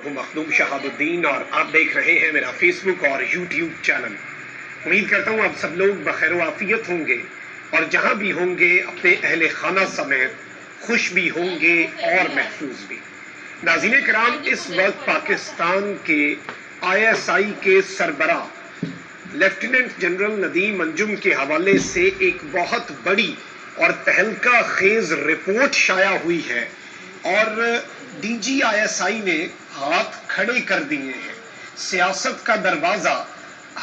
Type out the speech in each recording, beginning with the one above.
ہوں مخدوم شہاب الدین اور آپ دیکھ رہے ہیں میرا فیس بک اور یوٹیوب چینل۔ امید کرتا ہوں آپ سب لوگ بخیر و عافیت ہوں گے اور جہاں بھی ہوں گے اپنے اہل خانہ سمیت خوش بھی ہوں گے اور محفوظ بھی۔ ناظرین کرام، اس وقت پاکستان کے ISI کے سربراہ لیفٹیننٹ جنرل ندیم انجم کے حوالے سے ایک بہت بڑی اور تہلکہ خیز رپورٹ شائع ہوئی ہے اور DGISI نے ہاتھ کھڑے کر دیے ہیں۔ سیاست کا دروازہ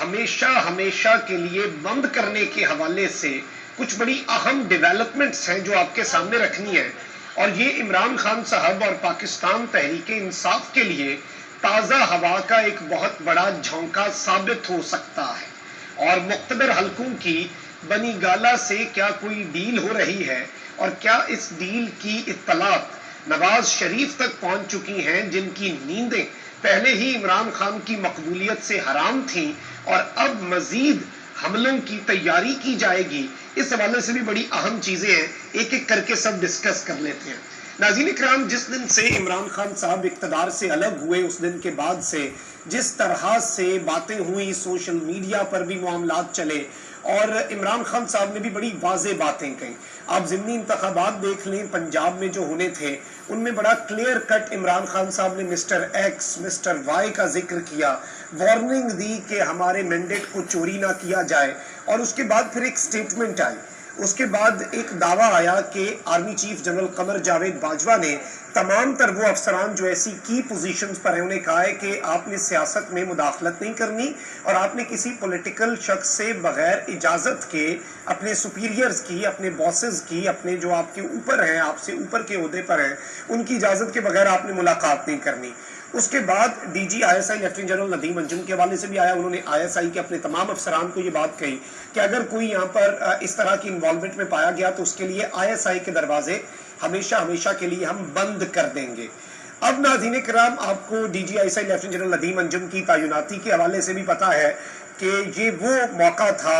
ہمیشہ کے لیے بند کرنے کے حوالے سے کچھ بڑی اہم ڈیولپمنٹس ہیں جو آپ کے سامنے رکھنی ہے، اور یہ عمران خان صاحب اور پاکستان تحریک انصاف کے لیے تازہ ہوا کا ایک بہت بڑا جھونکا ثابت ہو سکتا ہے۔ اور مقتدر حلقوں کی بنی گالہ سے کیا کوئی ڈیل ہو رہی ہے، اور کیا اس ڈیل کی اطلاعات نواز شریف تک پہنچ چکی ہیں، جن کی نیندیں پہلے ہی عمران خان کی مقبولیت سے حرام تھیں اور اب مزید حملوں کی تیاری کی جائے گی۔ اس حوالے سے بھی بڑی اہم چیزیں ہیں، ایک ایک کر کے سب ڈسکس کر لیتے ہیں۔ ناظرین اکرام، جس دن سے عمران خان صاحب اقتدار سے الگ ہوئے، اس دن کے بعد سے جس طرح سے باتیں ہوئی، سوشل میڈیا پر بھی معاملات چلے اور عمران خان صاحب نے بھی بڑی واضح باتیں کہیں۔ آپ ضمنی انتخابات دیکھ لیں پنجاب میں جو ہونے تھے، ان میں بڑا کلیئر کٹ عمران خان صاحب نے مسٹر ایکس مسٹر وائی کا ذکر کیا، وارننگ دی کہ ہمارے مینڈیٹ کو چوری نہ کیا جائے، اور اس کے بعد پھر ایک سٹیٹمنٹ آئی، اس کے بعد ایک دعویٰ آیا کہ army chief general Qamar Javed Bajwa نے تمام تر وہ افسران جو ایسی کی پوزیشنز پر ہیں انہیں کہا ہے کہ آپ نے سیاست میں مداخلت نہیں کرنی، اور آپ نے کسی پولیٹیکل شخص سے بغیر اجازت کے اپنے سپیریئرز کی، اپنے باسز کی، اپنے جو آپ کے اوپر ہیں، آپ سے اوپر کے عہدے پر ہیں، ان کی اجازت کے بغیر آپ نے ملاقات نہیں کرنی۔ اس کے بعد DGISI لیفٹیننٹ جنرل ندیم انجم کے حوالے سے بھی آیا، انہوں نے ISI کے اپنے تمام افسران کو یہ بات کہی کہ اگر کوئی یہاں پر اس طرح کی انوالومنٹ میں پایا گیا تو اس کے لیے ISI کے دروازے ہمیشہ کے لیے ہم بند کر دیں گے۔ اب ناظرین کرام، آپ کو DGISI لیفٹیننٹ جنرل ندیم انجم کی تعیناتی کے حوالے سے بھی پتا ہے کہ یہ وہ موقع تھا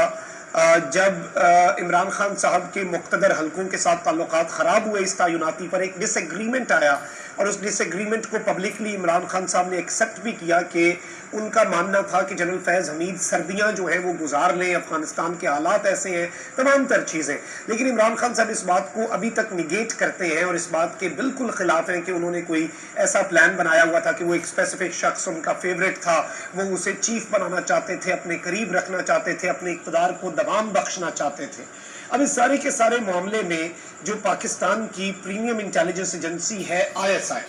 جب عمران خان صاحب کے مقتدر حلقوں کے ساتھ تعلقات خراب ہوئے، اس تعیناتی پر ایک ڈس ایگریمنٹ آیا، اور اس ڈس ایگریمنٹ کو پبلکلی عمران خان صاحب نے ایکسیپٹ بھی کیا کہ ان کا ماننا تھا کہ جنرل فیض حمید سردیاں جو ہیں وہ گزار لیں، افغانستان کے حالات ایسے ہیں، تمام تر چیزیں۔ لیکن عمران خان صاحب اس بات کو ابھی تک نگیٹ کرتے ہیں اور اس بات کے بالکل خلاف ہیں کہ انہوں نے کوئی ایسا پلان بنایا ہوا تھا کہ وہ ایک اسپیسیفک شخص ان کا فیوریٹ تھا، وہ اسے چیف بنانا چاہتے تھے، اپنے قریب رکھنا چاہتے تھے، اپنے اقتدار کو دوام بخشنا چاہتے تھے۔ اب اس سارے کے سارے معاملے میں جو پاکستان کی پریمیم انٹیلیجنس ایجنسی ہے ISI،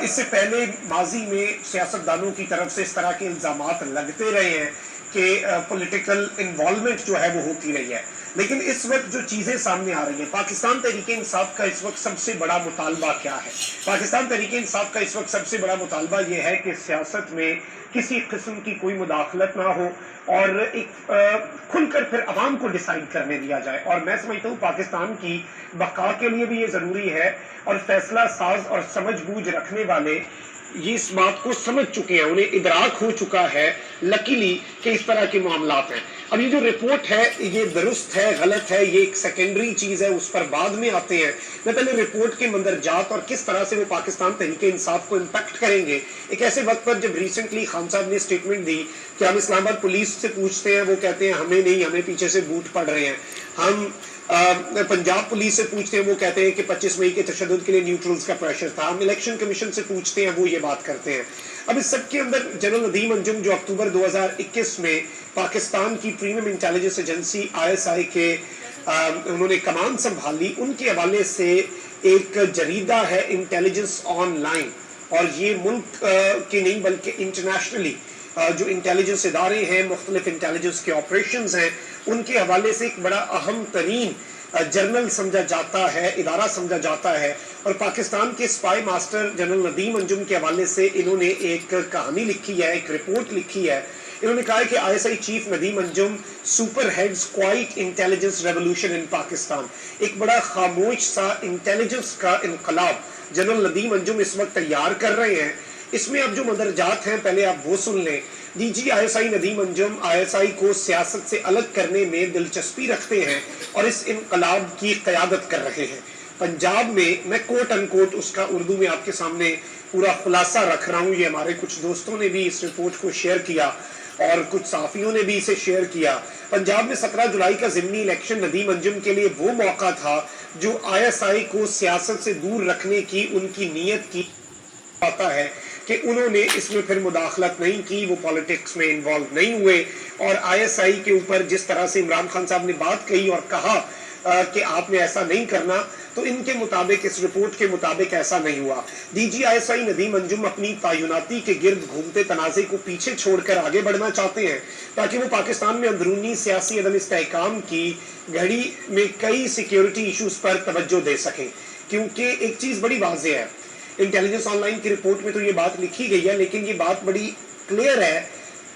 اس سے پہلے ماضی میں سیاستدانوں کی طرف سے اس طرح کے الزامات لگتے رہے ہیں کہ پولیٹیکل انوالومنٹ جو ہے وہ ہوتی رہی ہے، لیکن اس وقت جو چیزیں سامنے آ رہی ہیں، پاکستان تحریک انصاف کا اس وقت سب سے بڑا مطالبہ کیا ہے؟ پاکستان تحریک انصاف کا اس وقت سب سے بڑا مطالبہ یہ ہے کہ سیاست میں کسی قسم کی کوئی مداخلت نہ ہو اور ایک کھل کر پھر عوام کو ڈیسائیڈ کرنے دیا جائے، اور میں سمجھتا ہوں پاکستان کی بقا کے لیے بھی یہ ضروری ہے، اور فیصلہ ساز اور سمجھ بوجھ رکھنے والے یہ اس بات کو سمجھ چکے ہیں، انہیں ادراک ہو چکا ہے لکیلی کہ اس طرح کے معاملات ہیں۔ اب یہ جو رپورٹ ہے یہ درست ہے غلط ہے، یہ ایک سیکنڈری چیز ہے، اس پر بعد میں آتے ہیں۔ میں پہلے رپورٹ کے مندرجات اور کس طرح سے وہ پاکستان تحریک انصاف کو امپیکٹ کریں گے، ایک ایسے وقت پر جب ریسنٹلی خان صاحب نے اسٹیٹمنٹ دی کہ ہم اسلام آباد پولیس سے پوچھتے ہیں، وہ کہتے ہیں ہمیں نہیں، ہمیں پیچھے سے بوٹ پڑ رہے ہیں، ہم پنجاب پولیس سے پوچھتے ہیں، وہ کہتے ہیں کہ 25 مئی کے تشدد کے لیے نیوٹرلز کا پریشر تھا، ہم الیکشن کمیشن سے پوچھتے ہیں، وہ یہ بات کرتے ہیں۔ اب اس سب کے اندر جنرل ندیم انجم جو اکتوبر 2021 میں پاکستان کی پریمیم انٹیلیجنس ایجنسی ISI کے انہوں نے کمان سنبھالی، ان کے حوالے سے ایک جریدہ ہے انٹیلیجنس آن لائن، اور یہ ملک کے نہیں بلکہ انٹرنیشنلی جو انٹیلیجنس ادارے ہیں، مختلف انٹیلیجنس کے آپریشنز ہیں، ان کے حوالے سے ایک بڑا اہم ترین جرنل سمجھا جاتا ہے، ادارہ سمجھا جاتا ہے، اور پاکستان کے اسپائی ماسٹر جنرل ندیم انجم کے حوالے سے انہوں نے ایک کہانی لکھی ہے، ایک رپورٹ لکھی ہے۔ انہوں نے کہا ہے کہ ISI chief Nadeem Anjum super heads quiet intelligence revolution in Pakistan, ایک بڑا خاموش سا انٹیلیجنس کا انقلاب جنرل ندیم انجم اس وقت تیار کر رہے ہیں۔ اس میں اب جو مندرجات ہیں پہلے آپ وہ سن لیں۔ DGISI ندیم انجم ISI کو سیاست سے الگ کرنے میں دلچسپی رکھتے ہیں اور اس انقلاب کی قیادت کر رہے ہیں۔ پنجاب میں کوٹ ان کوٹ اس کا اردو میں آپ کے سامنے پورا خلاصہ رکھ رہا ہوں. یہ ہمارے کچھ دوستوں نے بھی اس رپورٹ کو شیئر کیا اور کچھ صحافیوں نے بھی اسے شیئر کیا. پنجاب میں 17 جولائی کا ضمنی الیکشن ندیم انجم کے لیے وہ موقع تھا جو ISI کو سیاست سے دور رکھنے کی ان کی نیت کی آتا ہے کہ انہوں نے اس میں پھر مداخلت نہیں کی, وہ پالیٹکس میں انوالو نہیں ہوئے. اور ISI کے اوپر جس طرح سے عمران خان صاحب نے بات کہی اور کہا کہ آپ نے ایسا نہیں کرنا, تو ان کے مطابق, اس رپورٹ کے مطابق ایسا نہیں ہوا. DG ISI ندیم انجم اپنی تعیناتی کے گرد گھومتے تنازع کو پیچھے چھوڑ کر آگے بڑھنا چاہتے ہیں تاکہ وہ پاکستان میں اندرونی سیاسی عدم استحکام کی گھڑی میں کئی سیکیورٹی ایشوز پر توجہ دے سکیں. کیونکہ ایک چیز بڑی واضح ہے, انٹیلیجنس آن لائن کی رپورٹ میں تو یہ بات لکھی گئی ہے, لیکن یہ بات بڑی کلیئر ہے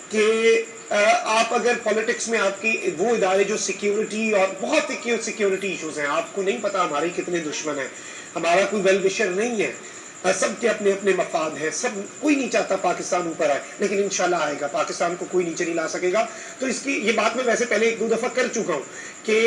کہ آپ اگر پالیٹکس میں آپ کی وہ ادارے جو سیکیورٹی اور بہت سیکیورٹی ایشوز ہیں, آپ کو نہیں پتا ہمارے کتنے دشمن ہیں, ہمارا کوئی ویل وشر نہیں ہے, سب کے اپنے اپنے مفاد ہیں, سب کوئی نہیں چاہتا پاکستان اوپر آئے, لیکن انشاءاللہ آئے گا, پاکستان کو کوئی نیچے نہیں لا سکے گا. تو اس کی یہ بات میں ویسے پہلے 1-2 دفعہ کر چکا ہوں کہ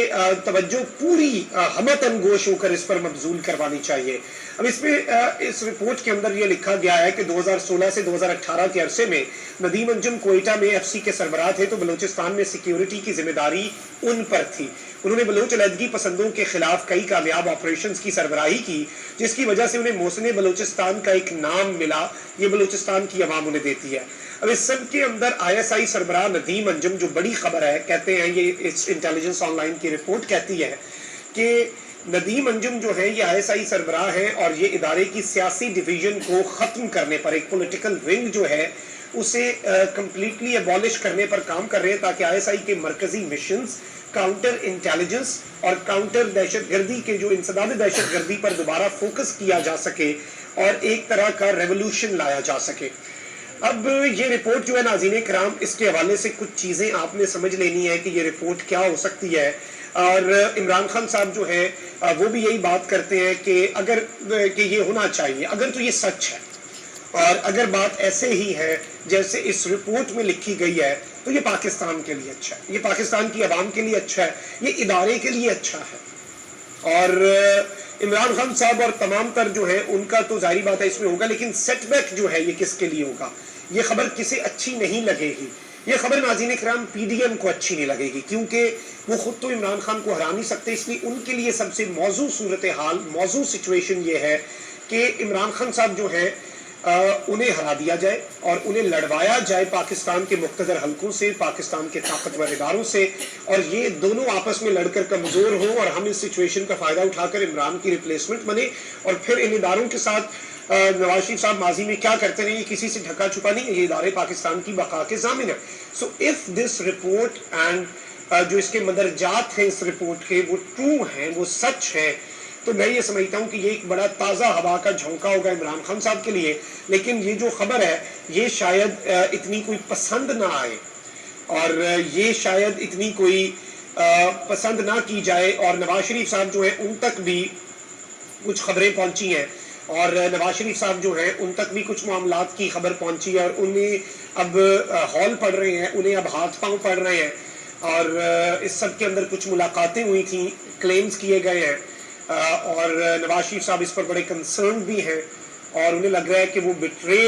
توجہ پوری ہمت گوش ہو کر اس پر مبذول کروانی چاہیے. اب اس میں اس رپورٹ کے اندر یہ لکھا گیا ہے کہ 2016 سے 2018 کے عرصے میں ندیم انجم کوئٹہ میں FC کے سربراہ تھے, تو بلوچستان میں سیکیورٹی کی ذمہ داری ان پر تھی. انہوں نے بلوچ علیحدگی پسندوں کے خلاف کئی کامیاب آپریشنز کی سربراہی کی, جس کی وجہ سے انہیں محسن بلوچستان کا ایک نام ملا. یہ بلوچستان کی عوام انہیں دیتی ہے. اب اس سب کے اندر ISI سربراہ ندیم انجم, جو بڑی خبر ہے, کہتے ہیں, یہ اس انٹیلیجنس آن لائن کی رپورٹ کہتی ہے کہ ندیم انجم جو ہے یہ ISI سربراہ ہیں اور یہ ادارے کی سیاسی ڈویژن کو ختم کرنے پر, ایک پولیٹیکل ونگ جو ہے اسے کمپلیٹلی ایبولش کرنے پر کام کر رہے ہیں تاکہ ISI کے مرکزی مشنز کاؤنٹر انٹیلیجنس اور کاؤنٹر دہشت گردی کے جو انسداد دہشت گردی پر دوبارہ فوکس کیا جا سکے اور ایک طرح کا ریولوشن لایا جا سکے. اب یہ رپورٹ جو ہے ناظرین کرام, اس کے حوالے سے کچھ چیزیں آپ نے سمجھ لینی ہے کہ یہ رپورٹ کیا ہو سکتی ہے. اور عمران خان صاحب جو ہے وہ بھی یہی بات کرتے ہیں کہ اگر کہ یہ ہونا چاہیے, اگر تو یہ سچ ہے اور اگر بات ایسے ہی ہے جیسے اس رپورٹ میں لکھی گئی ہے, تو یہ پاکستان کے لیے اچھا ہے, یہ پاکستان کی عوام کے لیے اچھا ہے, یہ ادارے کے لیے اچھا ہے. اور عمران خان صاحب اور تمام تر جو ہے ان کا تو ظاہری بات ہے اس میں ہوگا, لیکن سیٹ بیک جو ہے یہ کس کے لیے ہوگا, یہ خبر کسے اچھی نہیں لگے گی. یہ خبر ناظرین کرام PDM کو اچھی نہیں لگے گی, کیونکہ وہ خود تو عمران خان کو ہرا نہیں سکتے. اس لیے ان کے لیے سب سے موضوع صورتحال, موضوع سچویشن یہ ہے کہ عمران خان صاحب جو ہے انہیں ہرا دیا جائے اور انہیں لڑوایا جائے پاکستان کے مقتدر حلقوں سے, پاکستان کے طاقتور اداروں سے, اور یہ دونوں آپس میں لڑ کر کمزور ہوں اور ہم اس سچویشن کا فائدہ اٹھا کر عمران کی ریپلیسمنٹ بنے. اور پھر ان اداروں کے ساتھ نواز شریف صاحب ماضی میں کیا کرتے رہے, یہ کسی سے ڈھکا چھپا نہیں ہے, یہ ادارے پاکستان کی بقا کے ضامن ہے. So if this report and جو اس کے مدرجات ہیں اس رپورٹ کے وہ ٹرو ہیں, وہ سچ ہیں, تو میں یہ سمجھتا ہوں کہ یہ ایک بڑا تازہ ہوا کا جھونکا ہوگا عمران خان صاحب کے لیے. لیکن یہ جو خبر ہے یہ شاید اتنی کوئی پسند نہ آئے اور یہ شاید اتنی کوئی پسند نہ کی جائے, اور نواز شریف صاحب جو ہے ان تک بھی کچھ خبریں پہنچی ہیں, اور نواز شریف صاحب جو ہیں ان تک بھی کچھ معاملات کی خبر پہنچی ہے, اور انہیں اب ہال پڑ رہے ہیں, انہیں اب ہاتھ پاؤں پڑ رہے ہیں, اور اس سب کے اندر کچھ ملاقاتیں ہوئی تھیں, کلیمز کیے گئے ہیں, اور نواز شریف صاحب اس پر بڑے کنسرن بھی ہیں, اور انہیں لگ رہا ہے کہ وہ بٹرے